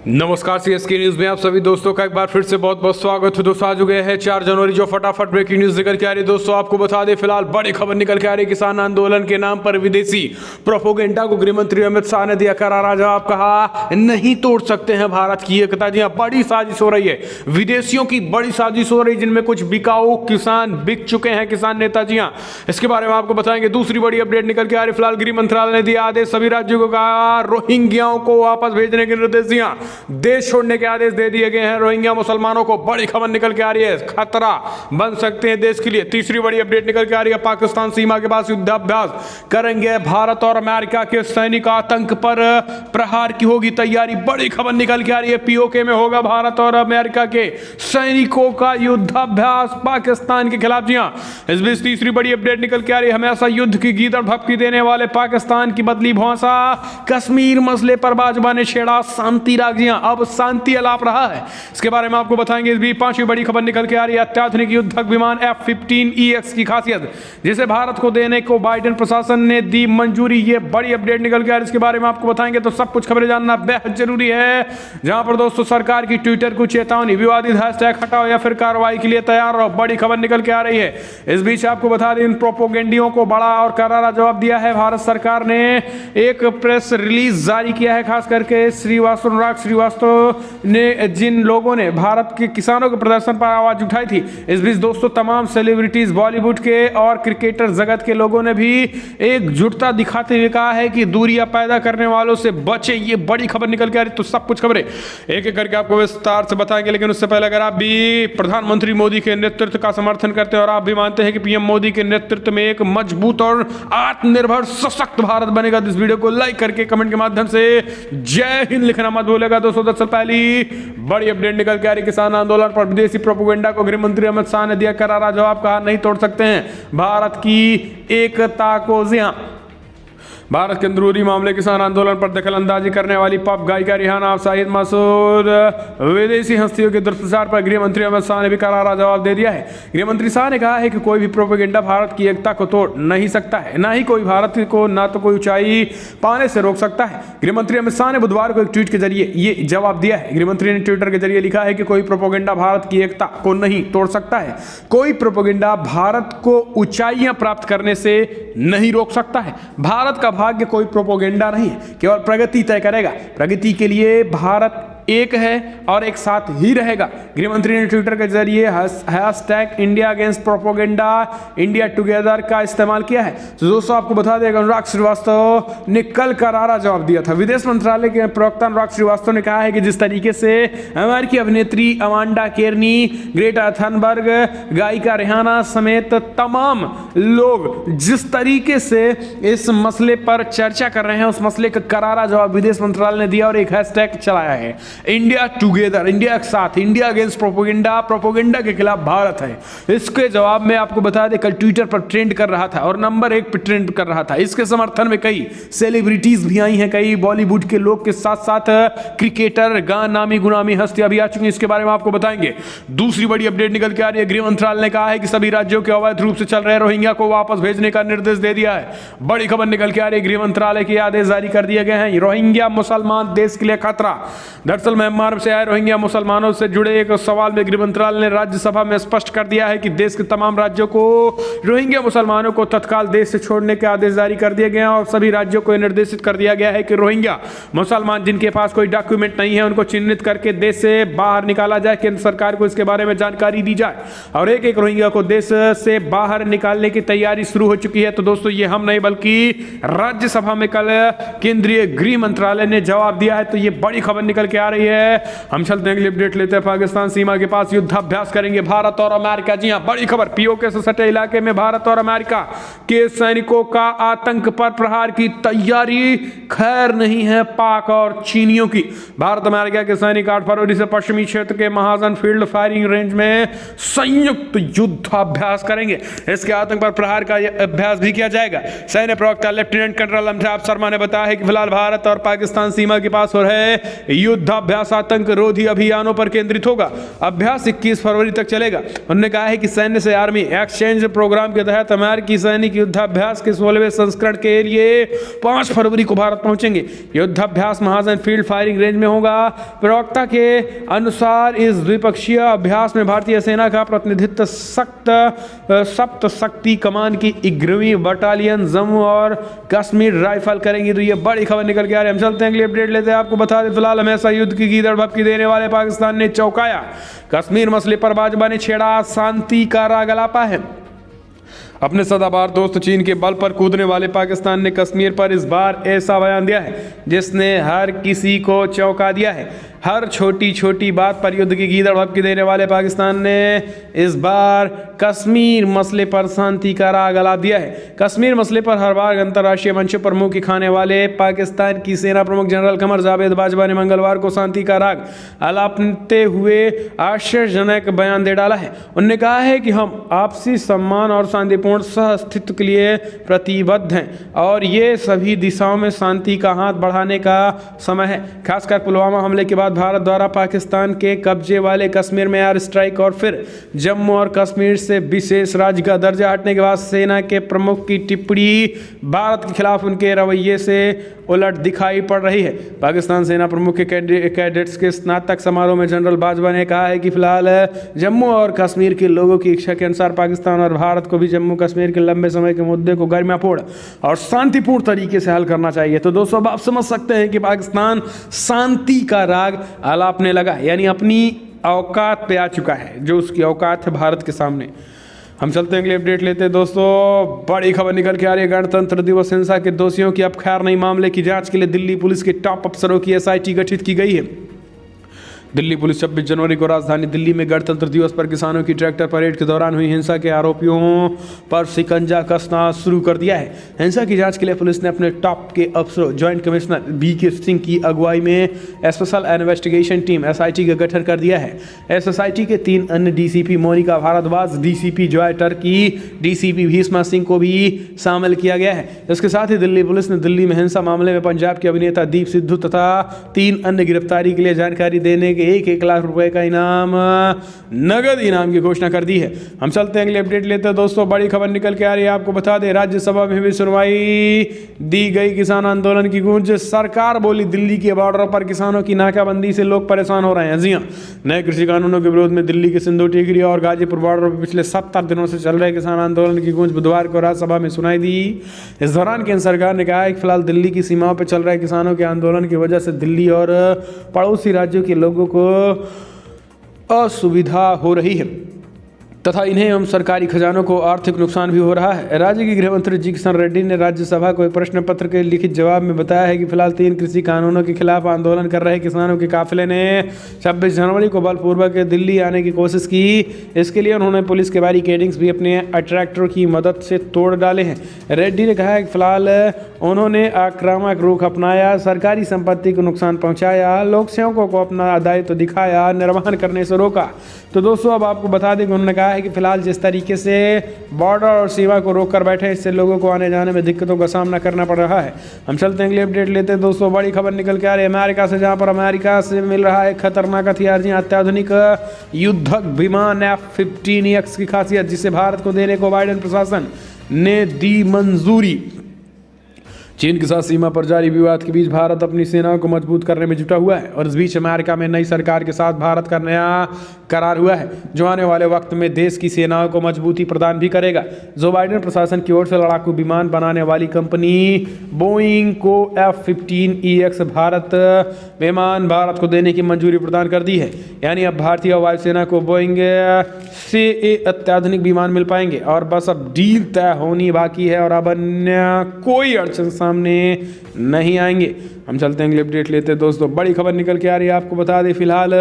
नमस्कार, CSK news में आप सभी दोस्तों का एक बार फिर से बहुत बहुत स्वागत है। दोस्तों आज हो गए हैं 4 जनवरी, जो फटाफट ब्रेकिंग न्यूज निकल के आ रही है। दोस्तों आपको बता दें, फिलहाल बड़ी खबर निकल के आ रही है। किसान आंदोलन के नाम पर विदेशी प्रोपोगेंडा को गृह मंत्री अमित शाह ने दिया करारा जवाब। कहा नहीं तोड़ सकते हैं भारत की एकता। जी हाँ, बड़ी साजिश हो रही है, विदेशियों की बड़ी साजिश हो रही है, जिनमें कुछ बिकाऊ किसान बिक चुके हैं, किसान नेता। जी हाँ, इसके बारे में आपको बताएंगे। दूसरी बड़ी अपडेट निकल के आ रही, फिलहाल गृह मंत्रालय ने दिया आदेश, सभी राज्यों को कहा रोहिंग्याओं को वापस भेजने के निर्देश। जी हाँ, देश छोड़ने के आदेश दे दिए गए हैं रोहिंग्या मुसलमानों को। बड़ी खबर निकल के आ रही है, खतरा बन सकते हैं देश के लिए। तीसरी बड़ी अपडेट निकल के आ रही है, पाकिस्तान सीमा के पास युद्धाभ्यास करेंगे भारत और अमेरिका के सैनिक। आतंक पर प्रहार की होगी तैयारी। बड़ी खबर निकल के आ रही है, पीओके में होगा भारत और अमेरिका के सैनिकों का युद्धाभ्यास पाकिस्तान के खिलाफ। जी हां, इस बीच तीसरी बड़ी अपडेट निकल के आ रही है, हमेशा युद्ध की गीदड़ भपकी देने वाले पाकिस्तान की बदली भौंसा। कश्मीर मसले पर बाजवा ने छेड़ा शांति राग। जी हां, अब शांति अलाप रहा है, इसके बारे में आपको बताएंगे। इस बीच पांचवी बड़ी खबर निकल के आ रही है, अत्याधुनिक युद्धक विमान F-15EX की खासियत, जिसे भारत को देने को बाइडेन प्रशासन ने दी मंजूरी। ये बड़ी अपडेट निकल के आ रही है, इसके बारे में आपको बताएंगे। तो सब कुछ खबरें जानना बेहद जरूरी है। जहां पर दोस्तों सरकार की ट्विटर को चेतावनी, विवादित हैशटैग हटाओ या फिर कार्रवाई के लिए तैयार रहो। बड़ी खबर निकल के आ रही है। इस बीच आपको बता दें, इन प्रोपोगेंडियों को बड़ा और करारा जवाब दिया है। भारत सरकार ने एक प्रेस रिलीज जारी किया है, खास करके अनुराग श्रीवास्तव ने, जिन लोगों ने भारत के किसानों के प्रदर्शन पर आवाज उठाई थी। इस बीच दोस्तों तमाम सेलिब्रिटीज, बॉलीवुड के और क्रिकेटर जगत के लोगों ने भी एकजुटता दिखाते हुए कहा है कि दूरियां पैदा करने वालों से बचे। ये बड़ी खबर निकल के आ रही। तो सब कुछ खबरें एक एक करके आपको विस्तार से बताएंगे, लेकिन उससे पहले अगर आप भी प्रधानमंत्री मोदी के नेतृत्व का समर्थन करते हैं और आप भी मानते हैं कि पीएम मोदी के नेतृत्व में एक मजबूत और आत्मनिर्भर सशक्त भारत बनेगा, तो इस वीडियो को लाइक करके कमेंट के माध्यम से जय हिंद लिखना मत भूलेगा। दोस्तों दरअसल पहली बड़ी अपडेट निकल के आ रही, किसान आंदोलन पर विदेशी प्रोपोगेंडा को गृह मंत्री अमित शाह ने दिया करारा जवाब। कहा नहीं तोड़ सकते हैं भारत की एकता को। जी हां, भारत के अंदरूनी मामले किसान आंदोलन पर दखल अंदाजी करने वाली पॉप गायिका रिहाना, शाहिद मासूद, विदेशी हस्तियों के दुष्प्रचार पर गृह मंत्री अमित शाह ने भी करारा जवाब दे दिया है। गृह मंत्री शाह ने कहा है कि कोई भी प्रोपेगेंडा भारत की एकता को तोड़ नहीं सकता है, ना ही कोई भारत को ना तो कोई ऊंचाई पाने से रोक सकता है। गृह मंत्री अमित शाह ने बुधवार को एक ट्वीट के जरिए ये जवाब दिया है। गृह मंत्री ने ट्विटर के जरिए लिखा है कि कोई प्रोपेगेंडा भारत की एकता को नहीं तोड़ सकता है, कोई प्रोपेगेंडा भारत को ऊंचाइयां प्राप्त करने से नहीं रोक सकता है। भारत का भाग्य कोई प्रोपोगेंडा नहीं है, केवल प्रगति तय करेगा। प्रगति के लिए भारत एक है और एक साथ ही रहेगा। गृहमंत्री ने ट्विटर के जरिए hashtag India against propaganda, India together का इस्तेमाल किया है। तो दोस्तों आपको बता दें, अनुराग श्रीवास्तव ने कल करारा जवाब दिया था। विदेश मंत्रालय के प्रवक्ता अनुराग श्रीवास्तव ने कहा है कि जिस तरीके से अमेरिकी अभिनेत्री अमांडा केर्नी, ग्रेटा थनबर्ग, गायिका रिहाना समेत तमाम लोग जिस तरीके से इस मसले पर चर्चा कर रहे हैं, उस मसले का करारा जवाब विदेश मंत्रालय ने दिया और एक हैशटैग चलाया है, इंडिया टुगेदर, इंडिया के साथ, इंडिया अगेंस्ट प्रोपोगेंडा, प्रोपोगेंडा के खिलाफ भारत है। इसके जवाब में आपको बता दें, कल ट्विटर पर ट्रेंड कर रहा था और नंबर 1 पर ट्रेंड कर रहा था। इसके समर्थन में कई सेलिब्रिटीज भी आई हैं, कई बॉलीवुड के लोग के साथ साथ क्रिकेटर, नामी गुनामी हस्तियां भी आ चुकी हैं। इसके बारे में आपको बताएंगे। दूसरी बड़ी अपडेट निकल के आ रही है, गृह मंत्रालय ने कहा है कि सभी राज्यों के अवैध रूप से चल रहे रोहिंग्या को वापस भेजने का निर्देश दे दिया है। बड़ी खबर निकल के आ रही है, गृह मंत्रालय के आदेश जारी कर दिए गए हैं। रोहिंग्या मुसलमान देश के लिए खतरा। दरअसल म्यांमार से आए रोहिंग्या मुसलमानों से जुड़े एक सवाल में गृह मंत्रालय ने राज्यसभा में स्पष्ट कर दिया है कि देश के तमाम राज्यों को रोहिंग्या मुसलमानों को तत्काल देश से छोड़ने के आदेश जारी कर दिए गए हैं और सभी राज्यों को निर्देशित कर दिया गया है कि रोहिंग्या मुसलमान जिनके पास कोई डॉक्यूमेंट नहीं है, उनको चिन्हित करके देश से बाहर निकाला जाए। केंद्र सरकार को इसके बारे में जानकारी दी जाए और एक एक रोहिंग्या को देश से बाहर निकालने की तैयारी शुरू हो चुकी है। तो दोस्तों ये हम नहीं बल्कि राज्यसभा में कल केंद्रीय गृह मंत्रालय ने जवाब दिया है। तो ये बड़ी खबर निकल के आ रही है। हम चलते हैं, अगली अपडेट लेते हैं। पाकिस्तान सीमा के पास युद्धाभ्यास करेंगे भारत और अमेरिका। जी हां, बड़ी खबर, पीओके से सटे इलाके में भारत और अमेरिका के सैनिकों का आतंक पर प्रहार की तैयारी। खैर नहीं है पाक और चीनियों की। भारत अमेरिका के सैनिक 8 फरवरी से पश्चिमी क्षेत्र के महाजन फील्ड फायरिंग रेंज में संयुक्त युद्धाभ्यास करेंगे। इसके आतंक पर प्रहार का अभ्यास भी किया जाएगा। सैन्य प्रवक्ता लेफ्टिनेंट कर्नल अमिताभ शर्मा ने बताया है कि फिलहाल भारत और पाकिस्तान सीमा के पास हो रहे युद्धाभ्यास युद्धाभ्यास आतंक रोधी अभियानों पर केंद्रित होगा। अभ्यास 21 फरवरी तक चलेगा। उन्होंने कहा है कि सैन्य से आर्मी एक्सचेंज प्रोग्राम के तहत अमेरिकी सैनिक युद्धाभ्यास के 16वें संस्करण के लिए 5 फरवरी को भारत पहुंचेंगे। युद्धाभ्यास महाजन फील्ड फायरिंग रेंज में होगा। प्रवक्ता के अनुसार इस द्विपक्षीय अभ्यास में भारतीय सेना का प्रतिनिधित्व सप्त शक्ति कमान की 11वीं बटालियन जम्मू और कश्मीर राइफल करेंगी। तो ये बड़ी खबर निकल के आ रही है। हम चलते हैं अगली अपडेट लेते हैं। आपको बता दें फिलहाल हमेशा युद्ध की गीदड़ भपकी देने वाले पाकिस्तान ने चौंकाया। कश्मीर मसले पर भाजपा ने छेड़ा शांति का राग अलापा है। अपने सदाबहार दोस्त चीन के बल पर कूदने वाले पाकिस्तान ने कश्मीर पर इस बार ऐसा बयान दिया है जिसने हर किसी को चौंका दिया है। हर छोटी छोटी बात पर युद्ध की गीदड़ भपकी देने वाले पाकिस्तान ने इस बार कश्मीर मसले पर शांति का राग अलाप दिया है। कश्मीर मसले पर हर बार अंतर्राष्ट्रीय मंचों पर मुंह की खाने वाले पाकिस्तान की सेना प्रमुख जनरल कमर जावेद बाजवा ने मंगलवार को शांति का राग अलापते हुए आश्चर्यजनक बयान दे डाला है। उन्होंने कहा है कि हम आपसी सम्मान और शांतिपूर्ण सहअस्तित्व के लिए प्रतिबद्ध हैं और ये सभी दिशाओं में शांति का हाथ बढ़ाने का समय है। खासकर पुलवामा हमले के बाद भारत द्वारा पाकिस्तान के कब्जे वाले कश्मीर में एयर स्ट्राइक और फिर जम्मू और कश्मीर से विशेष राज्य का दर्जा हटने के बाद सेना के प्रमुख की टिप्पणी भारत के खिलाफ उनके रवैये से उलट दिखाई पड़ रही है। पाकिस्तान सेना प्रमुख के कैडेट्स के स्नातक समारोह में जनरल बाजवा ने कहा है कि फिलहाल जम्मू और कश्मीर के लोगों की इच्छा के अनुसार पाकिस्तान और भारत को भी जम्मू कश्मीर के लंबे समय के मुद्दे को गरिमापूर्ण और शांतिपूर्ण तरीके से हल करना चाहिए। तो दोस्तों अब आप समझ सकते हैं कि पाकिस्तान शांति का राग अलापने लगा, यानी अपनी औकात पे आ चुका है, जो उसकी औकात है भारत के सामने। हम चलते हैं अगली अपडेट लेते हैं। दोस्तों बड़ी खबर निकल के आ रही है। गणतंत्र दिवस हिंसा के दोषियों की अब खैर नहीं। मामले की जांच के लिए दिल्ली पुलिस के टॉप अफसरों की एसआईटी गठित की गई है। दिल्ली पुलिस 26 जनवरी को राजधानी दिल्ली में गणतंत्र दिवस पर किसानों की ट्रैक्टर परेड के दौरान हुई हिंसा के आरोपियों पर शिकंजा कसना शुरू कर दिया है। हिंसा की जांच के लिए पुलिस ने अपने टॉप के अफसरों जॉइंट कमिश्नर बीके सिंह की अगुवाई में स्पेशल इन्वेस्टिगेशन टीम एसआईटी का गठन कर दिया है। एसआईटी के 3 अन्य DCP Monika Bhardwaj, DCP Joy Tirkey, DCP Bhishma Singh को भी शामिल किया गया है। इसके साथ ही दिल्ली पुलिस ने दिल्ली में हिंसा मामले में पंजाब के अभिनेता दीप सिद्धू तथा 3 अन्य गिरफ्तारी के लिए जानकारी देने के 1 लाख रुपए का इनाम, नगद इनाम की घोषणा कर दी है। हम चलते हैं अगली अपडेट लेते हैं। दोस्तों बड़ी खबर निकल के आ रही है। आपको बता दें राज्यसभा में भी सुनवाई दी गई किसान आंदोलन की गूंज। सरकार बोली दिल्ली के बॉर्डर पर किसानों की नाकाबंदी से लोग परेशान हो रहे हैं। जी हां, नए कृषि कानूनों के विरोध में दिल्ली के सिंधु टिकरी और गाजीपुर बॉर्डर पर पिछले 70 दिनों से चल रहे किसान आंदोलन की गूंज बुधवार को राज्यसभा में सुनाई दी। इस दौरान केंद्र सरकार ने कहा है कि फिलहाल दिल्ली की सीमाओं पर चल रहे किसानों के आंदोलन की वजह से दिल्ली और पड़ोसी राज्यों के लोगों को असुविधा हो रही है तथा इन्हें एवं सरकारी खजानों को आर्थिक नुकसान भी हो रहा है। राज्य के गृह मंत्री जी किशन रेड्डी ने राज्यसभा को एक प्रश्न पत्र के लिखित जवाब में बताया है कि फिलहाल 3 कृषि कानूनों के खिलाफ आंदोलन कर रहे किसानों के काफिले ने 26 जनवरी को बलपूर्वक दिल्ली आने की कोशिश की। इसके लिए उन्होंने पुलिस के बैरिकेडिंग्स भी अपने अट्रैक्टरों की मदद से तोड़ डाले हैं। रेड्डी ने कहा है कि फिलहाल उन्होंने आक्रामक रुख अपनाया, सरकारी संपत्ति को नुकसान पहुँचाया, लोक सेवकों को अपना दायित्व दिखाया, निर्वहन करने से रोका। तो दोस्तों अब आपको बता दें कि उन्होंने कहा है कि फिलहाल जिस तरीके से बॉर्डर और सीमा को रोक कर बैठे, इससे लोगों को आने जाने में दिक्कतों का सामना करना पड़ रहा है। हम चलते हैं अगली अपडेट लेते हैं। दोस्तों बड़ी खबर निकल के आ रही है अमेरिका से, जहां पर अमेरिका से मिल रहा है खतरनाक हथियार। जी अत्याधुनिक युद्धक विमान F-15X की खासियत, जिसे भारत को देने को बाइडेन प्रशासन ने दी मंजूरी। चीन के साथ सीमा पर जारी विवाद के बीच भारत अपनी सेनाओं को मजबूत करने में जुटा हुआ है और इस बीच अमेरिका में नई सरकार के साथ भारत का नया करार हुआ है, जो आने वाले वक्त में देश की सेनाओं को मजबूती प्रदान भी करेगा। जो बाइडेन प्रशासन की ओर से लड़ाकू विमान बनाने वाली कंपनी बोइंग को F-15EX विमान भारत को देने की मंजूरी प्रदान कर दी है। यानी अब भारतीय वायुसेना को बोइंग से अत्याधुनिक विमान मिल पाएंगे और बस अब डील तय होनी बाकी है और अब अन्य कोई अड़चन सामने नहीं आएंगे। हम चलते हैं अगली अपडेट लेते हैं। दोस्तों बड़ी खबर निकल के आ रही है। आपको बता दें फिलहाल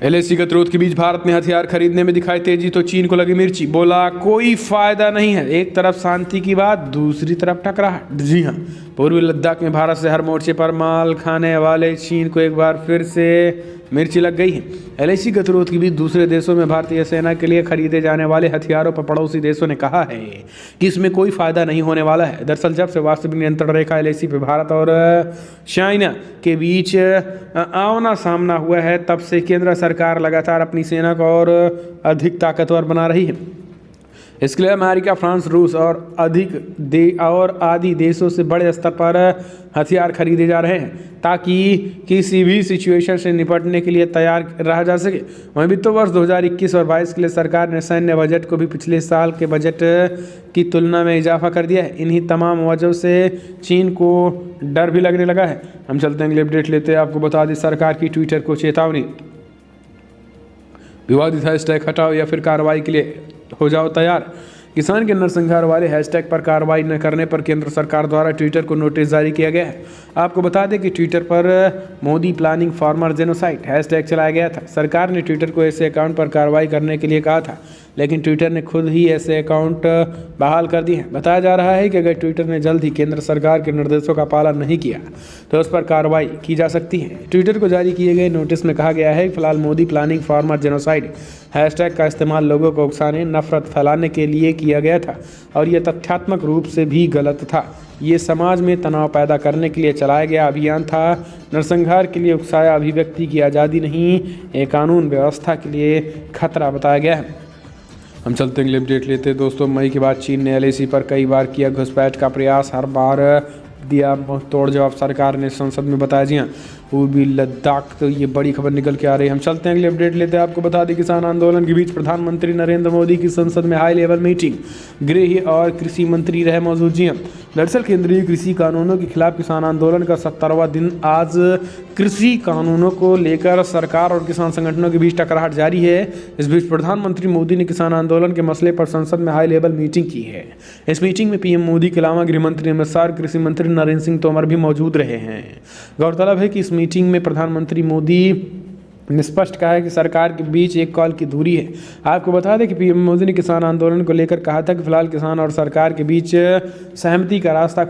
एलएसी गतिरोध के बीच भारत ने हथियार खरीदने में दिखाई तेजी तो चीन को लगी मिर्ची। बोला कोई फायदा नहीं है, एक तरफ शांति की बात, दूसरी तरफ टकराहट। जी हाँ, पूर्वी लद्दाख में भारत से हर मोर्चे पर माल खाने वाले चीन को एक बार फिर से मिर्ची लग गई है। एलआईसी गतिरोध के बीच दूसरे देशों में भारतीय सेना के लिए खरीदे जाने वाले हथियारों पर पड़ोसी देशों ने कहा है कि इसमें कोई फायदा नहीं होने वाला है। दरअसल जब से वास्तविक नियंत्रण रेखा एलआईसी पे भारत और चाइना के बीच आमना सामना हुआ है, तब से केंद्र सरकार लगातार अपनी सेना को और अधिक ताकतवर बना रही है। इसके लिए अमेरिका, फ्रांस, रूस और आदि देशों से बड़े स्तर पर हथियार खरीदे जा रहे हैं ताकि किसी भी सिचुएशन से निपटने के लिए तैयार रहा जा सके। वहीं वित्त वर्ष 2021 और 22 के लिए सरकार ने सैन्य बजट को भी पिछले साल के बजट की तुलना में इजाफा कर दिया है। इन्हीं तमाम वजहों से चीन को डर भी लगने लगा है। हम चलते हैं अगले अपडेट लेते हैं। आपको बता दें, सरकार की ट्विटर को चेतावनी, विवादित हैशटैग हटाओ या फिर कार्रवाई के लिए हो जाओ तैयार। किसान के नरसंहार वाले हैशटैग पर कार्रवाई न करने पर केंद्र सरकार द्वारा ट्विटर को नोटिस जारी किया गया है। आपको बता दें कि ट्विटर पर Modi planning farmer genocide hashtag चलाया गया था। सरकार ने ट्विटर को ऐसे अकाउंट पर कार्रवाई करने के लिए कहा था, लेकिन ट्विटर ने खुद ही ऐसे अकाउंट बहाल कर दिए हैं। बताया जा रहा है कि अगर ट्विटर ने जल्द ही केंद्र सरकार के निर्देशों का पालन नहीं किया तो उस पर कार्रवाई की जा सकती है। ट्विटर को जारी किए गए नोटिस में कहा गया है कि फिलहाल Modi planning farmer genocide hashtag का इस्तेमाल लोगों को उकसाने, नफरत फैलाने के लिए किया गया था और यह तथ्यात्मक रूप से भी गलत था। ये समाज में तनाव पैदा करने के लिए चलाया गया अभियान था। नरसंहार के लिए उकसाया अभिव्यक्ति की आज़ादी नहीं, एक कानून व्यवस्था के लिए खतरा बताया गया है। हम चलते हैं अपडेट लेते हैं दोस्तों। मई के बाद चीन ने एलआईसी पर कई बार किया घुसपैठ का प्रयास, हर बार दिया तोड़ जवाब सरकार ने संसद में बताया। जी हाँ, पूर्वी लद्दाख, तो ये बड़ी खबर निकल के आ रही है। हम चलते हैं अगले अपडेट लेते हैं। आपको बता दें, किसान आंदोलन के बीच प्रधानमंत्री नरेंद्र मोदी की संसद में हाई लेवल मीटिंग, गृह और कृषि मंत्री रहे मौजूद। जी हाँ, दरअसल केंद्रीय कृषि कानूनों के खिलाफ किसान आंदोलन का 70वां दिन आज कृषि कानूनों को लेकर सरकार और किसान संगठनों के बीच टकराहट जारी है। इस बीच प्रधानमंत्री मोदी ने किसान आंदोलन के मसले पर संसद में हाई लेवल मीटिंग की है। इस मीटिंग में पीएम मोदी के अलावा गृह मंत्री अमित शाह, कृषि मंत्री नरेंद्र सिंह तोमर भी मौजूद रहे हैं। गौरतलब है कि इस मीटिंग में प्रधानमंत्री मोदी ने स्पष्ट कहा है कि सरकार के बीच एक कॉल की दूरी है। आपको बता दें कि पीएम मोदी ने किसान आंदोलन को लेकर कहा था कि फिलहाल किसान और सरकार के बीच सहमति का रास्ता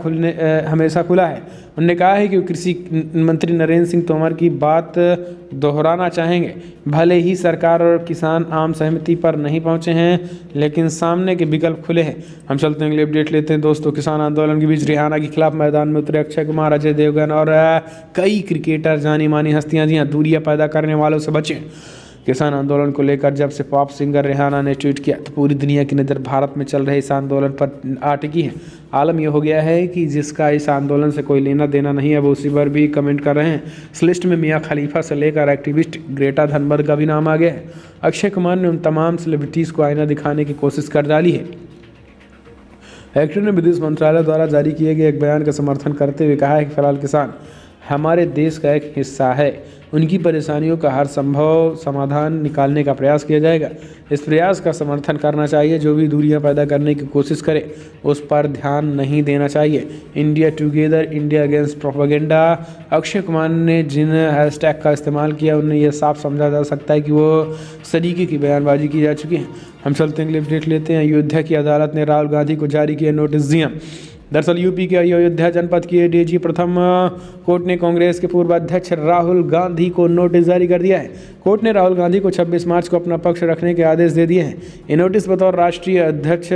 हमेशा खुला है। उन्होंने कहा है कि वो कृषि मंत्री नरेंद्र सिंह तोमर की बात दोहराना चाहेंगे। भले ही सरकार और किसान आम सहमति पर नहीं पहुंचे हैं, लेकिन सामने के विकल्प खुले हैं। हम चलते हैं अगले अपडेट लेते हैं दोस्तों। किसान आंदोलन के बीच रिहाना के खिलाफ मैदान में उतरे अक्षय कुमार, अजय देवगन और कई क्रिकेटर, जानी मानी हस्तियां। जी हाँ, दूरियां पैदा करने वालों से बचें। किसान आंदोलन को लेकर जब से पॉप सिंगर रिहाना ने ट्वीट किया तो पूरी दुनिया की नज़र भारत में चल रहे इस आंदोलन पर आ टिकी है। आलम यह हो गया है कि जिसका इस आंदोलन से कोई लेना देना नहीं है, वो उसी पर भी कमेंट कर रहे हैं। इस लिस्ट में मियाँ खलीफा से लेकर एक्टिविस्ट ग्रेटा थनबर्ग का भी नाम आ गया है। अक्षय कुमार ने उन तमाम सेलिब्रिटीज़ को आईना दिखाने की कोशिश कर डाली है। एक्टर ने विदेश मंत्रालय द्वारा जारी किए गए एक बयान का समर्थन करते हुए कहा है कि फिलहाल किसान हमारे देश का एक हिस्सा है, उनकी परेशानियों का हर संभव समाधान निकालने का प्रयास किया जाएगा। इस प्रयास का समर्थन करना चाहिए। जो भी दूरियां पैदा करने की कोशिश करे उस पर ध्यान नहीं देना चाहिए। India together, India against propaganda. Akshay Kumar ने जिन हैशटैग का इस्तेमाल किया उन्हें यह साफ समझा जा सकता है कि वो सलीके की बयानबाजी की जा चुकी है। हम चलते हैं अपडेट लेते हैं। अयोध्या की अदालत ने राहुल गांधी को जारी किया नोटिस। दिया दरअसल यूपी के अयोध्या जनपद की एडीजी प्रथम कोर्ट ने कांग्रेस के पूर्व अध्यक्ष राहुल गांधी को नोटिस जारी कर दिया है। कोर्ट ने राहुल गांधी को 26 मार्च को अपना पक्ष रखने के आदेश दे दिए हैं। ये नोटिस बतौर राष्ट्रीय अध्यक्ष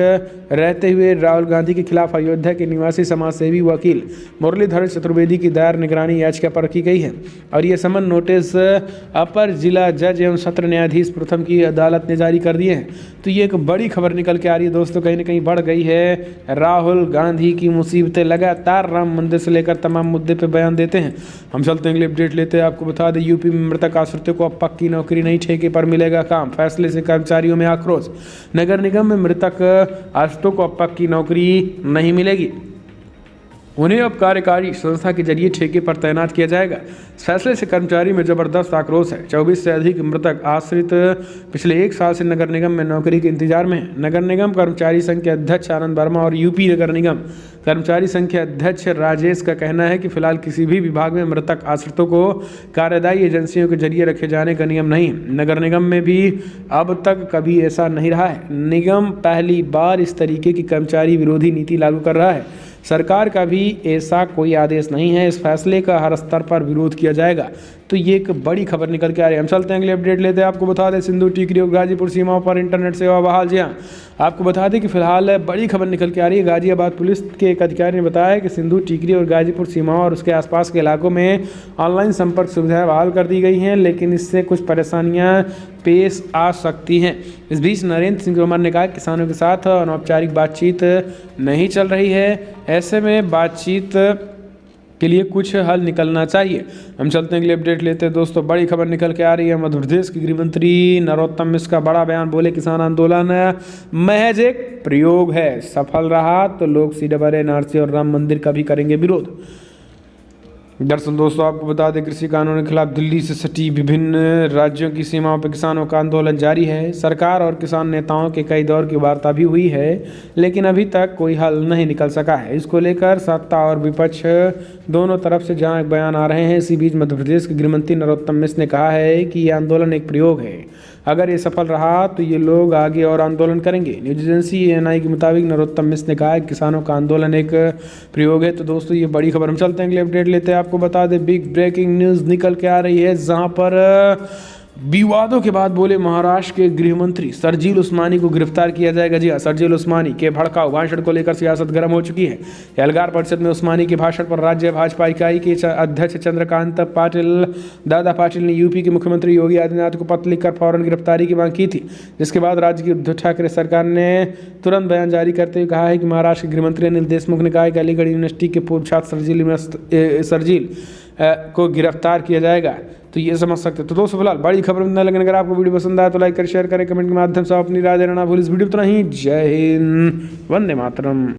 रहते हुए राहुल गांधी के खिलाफ अयोध्या के निवासी समाजसेवी वकील मुरलीधर चतुर्वेदी की दायर निगरानी याचिका पर की गई है और ये समन नोटिस अपर जिला जज एवं सत्र न्यायाधीश प्रथम की अदालत ने जारी कर दिए हैं। तो ये एक बड़ी खबर निकल के आ रही है दोस्तों, कहीं ना कहीं बढ़ गई है। राहुल गांधी की मुसीबतें लगातार राम मंदिर से लेकर तमाम मुद्दे पे बयान देते हैं। हम चलते हैं अगले अपडेट लेते हैं। आपको बता दें, यूपी में मृतक आश्रितों को अब पक्की नौकरी नहीं, ठेके पर मिलेगा काम। फैसले से कर्मचारियों में आक्रोश। नगर निगम में मृतक आश्रितों को अब पक्की नौकरी नहीं मिलेगी, उन्हें अब कार्यकारी संस्था के जरिए ठेके पर तैनात किया जाएगा। इस फैसले से कर्मचारी में जबरदस्त आक्रोश है। 24 से अधिक मृतक आश्रित पिछले 1 साल से नगर निगम में नौकरी के इंतजार में है। नगर निगम कर्मचारी संघ के अध्यक्ष आनंद वर्मा और यूपी नगर निगम कर्मचारी संघ के अध्यक्ष राजेश का कहना है कि फिलहाल किसी भी विभाग में मृतक आश्रितों को कार्यदायी एजेंसियों के जरिए रखे जाने का नियम नहीं है। नगर निगम में भी अब तक कभी ऐसा नहीं रहा है। निगम पहली बार इस तरीके की कर्मचारी विरोधी नीति लागू कर रहा है। सरकार का भी ऐसा कोई आदेश नहीं है। इस फैसले का हर स्तर पर विरोध किया जाएगा। तो ये एक बड़ी खबर निकल के आ रही है। हम चलते हैं अगले अपडेट लेते हैं। आपको बता दें सिंधु टीकरी और गाजीपुर सीमाओं पर इंटरनेट सेवा बहाल। जी हाँ, आपको बता दें कि फिलहाल बड़ी खबर निकल के आ रही है। गाजियाबाद पुलिस के एक अधिकारी ने बताया कि सिंधु टीकरी और गाजीपुर सीमाओं और उसके आसपास के इलाकों में ऑनलाइन संपर्क सुविधाएं बहाल कर दी गई हैं, लेकिन इससे कुछ परेशानियां पेश आ सकती हैं। इस बीच नरेंद्र सिंह तोमर ने कहा किसानों के साथ अनौपचारिक बातचीत नहीं चल रही है, ऐसे में बातचीत के लिए कुछ हल निकलना चाहिए। हम चलते हैं अगले अपडेट लेते हैं दोस्तों। बड़ी खबर निकल के आ रही है। मध्य प्रदेश के गृह मंत्री नरोत्तम मिश्र का बड़ा बयान, बोले किसान आंदोलन महज एक प्रयोग है, सफल रहा तो लोग CAA, NRC और राम मंदिर का भी करेंगे विरोध। दरअसल दोस्तों आपको बता दें कृषि कानूनों के खिलाफ दिल्ली से सटी विभिन्न राज्यों की सीमाओं पर किसानों का आंदोलन जारी है। सरकार और किसान नेताओं के कई दौर की वार्ता भी हुई है, लेकिन अभी तक कोई हल नहीं निकल सका है। इसको लेकर सत्ता और विपक्ष दोनों तरफ से जहां एक बयान आ रहे हैं। इसी बीच मध्य प्रदेश के गृह मंत्री नरोत्तम मिश्र ने कहा है कि ये आंदोलन एक प्रयोग है, अगर ये सफल रहा तो ये लोग आगे और आंदोलन करेंगे। न्यूज एजेंसी ANI के मुताबिक नरोत्तम मिश्र ने कहा है कि किसानों का आंदोलन एक प्रयोग है। तो दोस्तों ये बड़ी खबर। हम चलते हैं अगले अपडेट लेते हैं। आपको बता दें बिग ब्रेकिंग न्यूज़ निकल के आ रही है, जहां पर विवादों के बाद बोले महाराष्ट्र के गृह मंत्री शरजील उस्मानी को गिरफ्तार किया जाएगा। जी हाँ, शरजील उस्मानी के भड़काऊ भाषण को लेकर सियासत गर्म हो चुकी है। एल्गार परिषद में उस्मानी के भाषण पर राज्य भाजपा इकाई के अध्यक्ष चंद्रकांत पाटिल दादा पाटिल ने यूपी के मुख्यमंत्री योगी आदित्यनाथ को पत्र लिखकर फौरन गिरफ्तारी की मांग की थी, जिसके बाद राज्य की उद्धव ठाकरे सरकार ने तुरंत बयान जारी करते हुए कहा है कि महाराष्ट्र के गृहमंत्री अनिल देशमुख ने कहा है कि अलीगढ़ यूनिवर्सिटी के पूर्व छात्र शरजील को गिरफ्तार किया जाएगा। तो ये समझ सकते हैं। तो दोस्तों फिलहाल बड़ी खबर में लेकिन अगर आपको वीडियो पसंद आए तो लाइक कर शेयर करें, कमेंट के माध्यम से अपनी राय देना ना भूलिए। इस वीडियो तो नहीं। जय हिंद, वंदे मातरम।